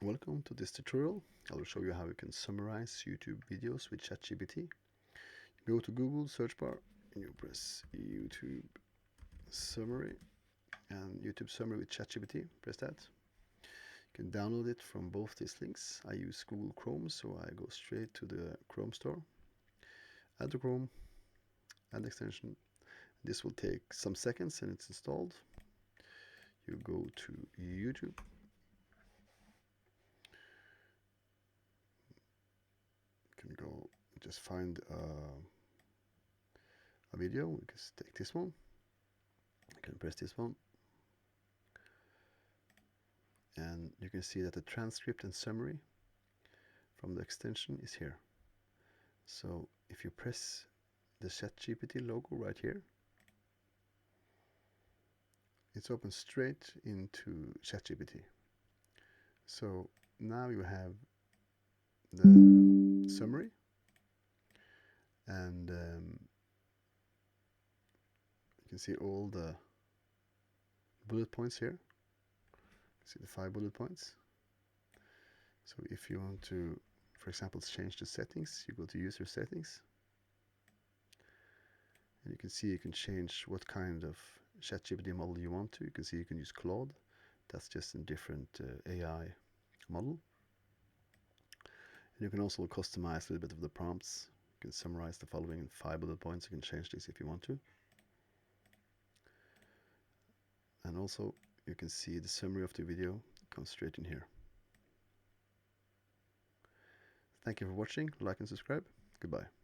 Welcome to this tutorial. I will show you how you can summarize YouTube videos with ChatGPT. Go to Google search bar and you press YouTube summary and YouTube summary with ChatGPT. Press that. You can download it from both these links. I use Google Chrome, so I go straight to the Chrome store. Add to Chrome, add extension. This will take some seconds and it's installed. You go to YouTube. You can go just find a video. We can take this one. You can press this one. And you can see that the transcript and summary from the extension is here. So if you press the ChatGPT logo right here, it's open straight into ChatGPT. So now you have the summary and you can see all the bullet points here. See the 5 bullet points. So if you want to, for example, change the settings, you go to user settings. And you can see you can change what kind of ChatGPT model you want to. You can see you can use Claude. That's just a different AI model. And you can also customize a little bit of the prompts. You can summarize the following in 5 bullet points. You can change this if you want to. And also you can see the summary of the video comes straight in here. Thank you for watching. Like and subscribe. Goodbye.